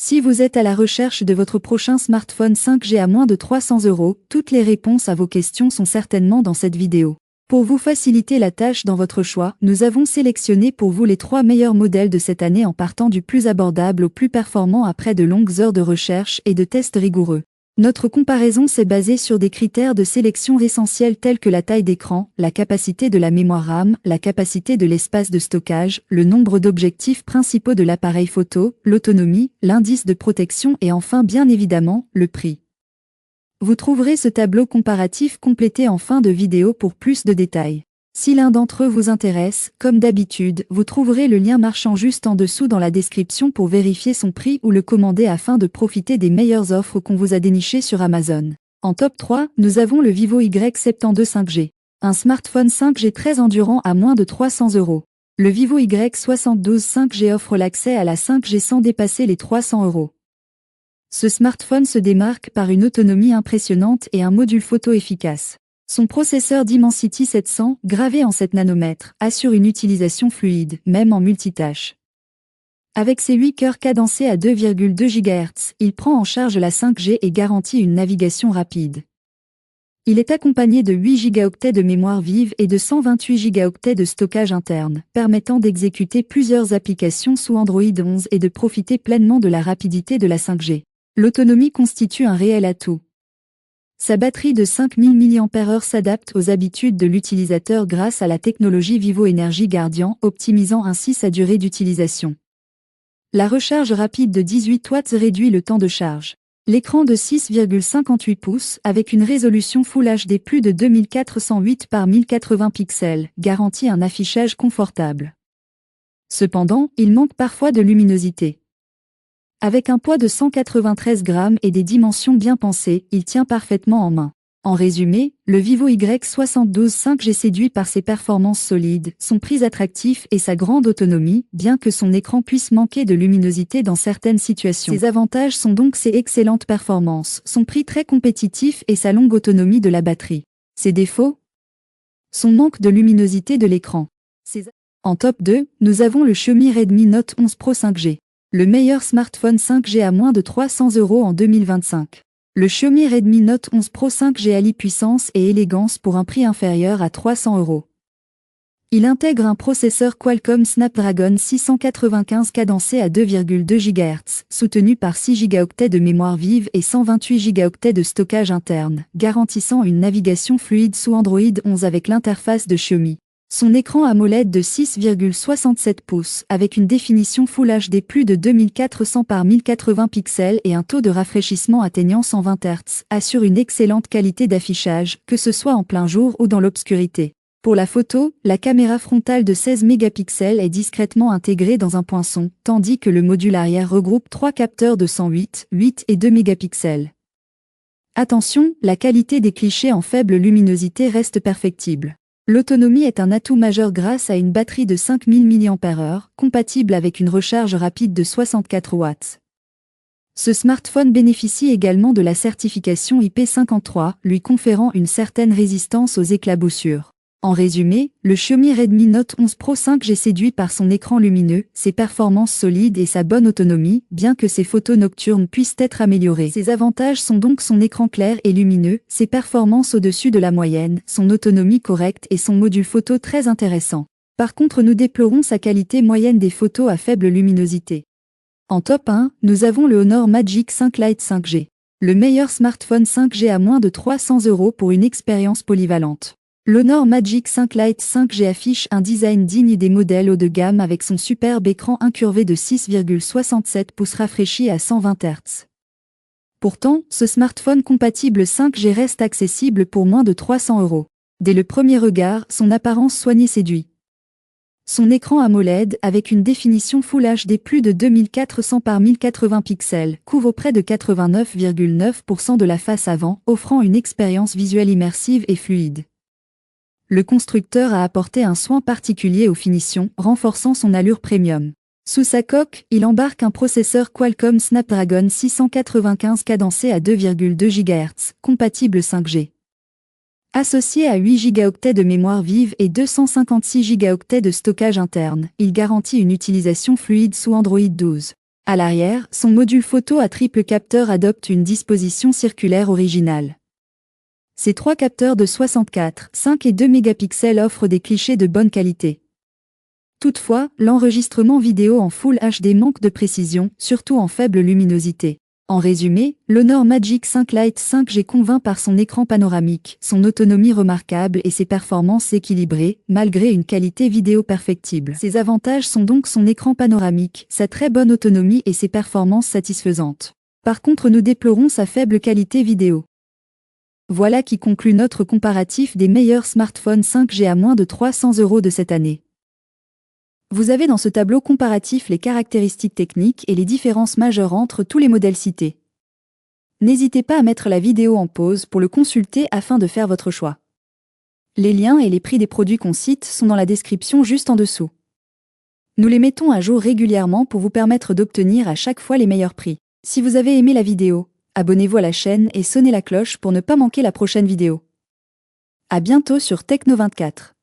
Si vous êtes à la recherche de votre prochain smartphone 5G à moins de 300 €, toutes les réponses à vos questions sont certainement dans cette vidéo. Pour vous faciliter la tâche dans votre choix, nous avons sélectionné pour vous les 3 meilleurs modèles de cette année en partant du plus abordable au plus performant après de longues heures de recherche et de tests rigoureux. Notre comparaison s'est basée sur des critères de sélection essentiels tels que la taille d'écran, la capacité de la mémoire RAM, la capacité de l'espace de stockage, le nombre d'objectifs principaux de l'appareil photo, l'autonomie, l'indice de protection et enfin bien évidemment, le prix. Vous trouverez ce tableau comparatif complété en fin de vidéo pour plus de détails. Si l'un d'entre eux vous intéresse, comme d'habitude, vous trouverez le lien marchand juste en dessous dans la description pour vérifier son prix ou le commander afin de profiter des meilleures offres qu'on vous a dénichées sur Amazon. En top 3, nous avons le Vivo Y72 5G. Un smartphone 5G très endurant à moins de 300 €. Le Vivo Y72 5G offre l'accès à la 5G sans dépasser les 300 €. Ce smartphone se démarque par une autonomie impressionnante et un module photo efficace. Son processeur Dimensity 700, gravé en 7 nanomètres, assure une utilisation fluide, même en multitâche. Avec ses 8 cœurs cadencés à 2,2 GHz, il prend en charge la 5G et garantit une navigation rapide. Il est accompagné de 8 Go de mémoire vive et de 128 Go de stockage interne, permettant d'exécuter plusieurs applications sous Android 11 et de profiter pleinement de la rapidité de la 5G. L'autonomie constitue un réel atout. Sa batterie de 5000 mAh s'adapte aux habitudes de l'utilisateur grâce à la technologie Vivo Energy Guardian, optimisant ainsi sa durée d'utilisation. La recharge rapide de 18 watts réduit le temps de charge. L'écran de 6,58 pouces, avec une résolution Full HD plus de 2408 par 1080 pixels, garantit un affichage confortable. Cependant, il manque parfois de luminosité. Avec un poids de 193 grammes et des dimensions bien pensées, il tient parfaitement en main. En résumé, le Vivo Y72 5G séduit par ses performances solides, son prix attractif et sa grande autonomie, bien que son écran puisse manquer de luminosité dans certaines situations. Ses avantages sont donc ses excellentes performances, son prix très compétitif et sa longue autonomie de la batterie. Ses défauts? Son manque de luminosité de l'écran. En top 2, nous avons le Xiaomi Redmi Note 11 Pro 5G. Le meilleur smartphone 5G à moins de 300 € en 2025. Le Xiaomi Redmi Note 11 Pro 5G allie puissance et élégance pour un prix inférieur à 300 €. Il intègre un processeur Qualcomm Snapdragon 695 cadencé à 2,2 GHz, soutenu par 6 Go de mémoire vive et 128 Go de stockage interne, garantissant une navigation fluide sous Android 11 avec l'interface de Xiaomi. Son écran AMOLED de 6,67 pouces, avec une définition Full HD plus de 2400 par 1080 pixels et un taux de rafraîchissement atteignant 120 Hz, assure une excellente qualité d'affichage, que ce soit en plein jour ou dans l'obscurité. Pour la photo, la caméra frontale de 16 mégapixels est discrètement intégrée dans un poinçon, tandis que le module arrière regroupe 3 capteurs de 108, 8 et 2 mégapixels. Attention, la qualité des clichés en faible luminosité reste perfectible. L'autonomie est un atout majeur grâce à une batterie de 5000 mAh, compatible avec une recharge rapide de 64 watts. Ce smartphone bénéficie également de la certification IP53, lui conférant une certaine résistance aux éclaboussures. En résumé, le Xiaomi Redmi Note 11 Pro 5G séduit par son écran lumineux, ses performances solides et sa bonne autonomie, bien que ses photos nocturnes puissent être améliorées. Ses avantages sont donc son écran clair et lumineux, ses performances au-dessus de la moyenne, son autonomie correcte et son module photo très intéressant. Par contre, nous déplorons sa qualité moyenne des photos à faible luminosité. En top 1, nous avons le Honor Magic 5 Lite 5G. Le meilleur smartphone 5G à moins de 300 € pour une expérience polyvalente. L'Honor Magic 5 Lite 5G affiche un design digne des modèles haut de gamme avec son superbe écran incurvé de 6,67 pouces rafraîchi à 120 Hz. Pourtant, ce smartphone compatible 5G reste accessible pour moins de 300 €. Dès le premier regard, son apparence soignée séduit. Son écran AMOLED, avec une définition Full HD plus de 2400 par 1080 pixels, couvre près de 89,9% de la face avant, offrant une expérience visuelle immersive et fluide. Le constructeur a apporté un soin particulier aux finitions, renforçant son allure premium. Sous sa coque, il embarque un processeur Qualcomm Snapdragon 695 cadencé à 2,2 GHz, compatible 5G. Associé à 8 Go de mémoire vive et 256 Go de stockage interne, il garantit une utilisation fluide sous Android 12. À l'arrière, son module photo à triple capteur adopte une disposition circulaire originale. Ces 3 capteurs de 64, 5 et 2 mégapixels offrent des clichés de bonne qualité. Toutefois, l'enregistrement vidéo en Full HD manque de précision, surtout en faible luminosité. En résumé, l'Honor Magic 5 Lite 5G convainc par son écran panoramique, son autonomie remarquable et ses performances équilibrées, malgré une qualité vidéo perfectible. Ses avantages sont donc son écran panoramique, sa très bonne autonomie et ses performances satisfaisantes. Par contre, nous déplorons sa faible qualité vidéo. Voilà qui conclut notre comparatif des meilleurs smartphones 5G à moins de 300 € de cette année. Vous avez dans ce tableau comparatif les caractéristiques techniques et les différences majeures entre tous les modèles cités. N'hésitez pas à mettre la vidéo en pause pour le consulter afin de faire votre choix. Les liens et les prix des produits qu'on cite sont dans la description juste en dessous. Nous les mettons à jour régulièrement pour vous permettre d'obtenir à chaque fois les meilleurs prix. Si vous avez aimé la vidéo, abonnez-vous à la chaîne et sonnez la cloche pour ne pas manquer la prochaine vidéo. À bientôt sur Techno24.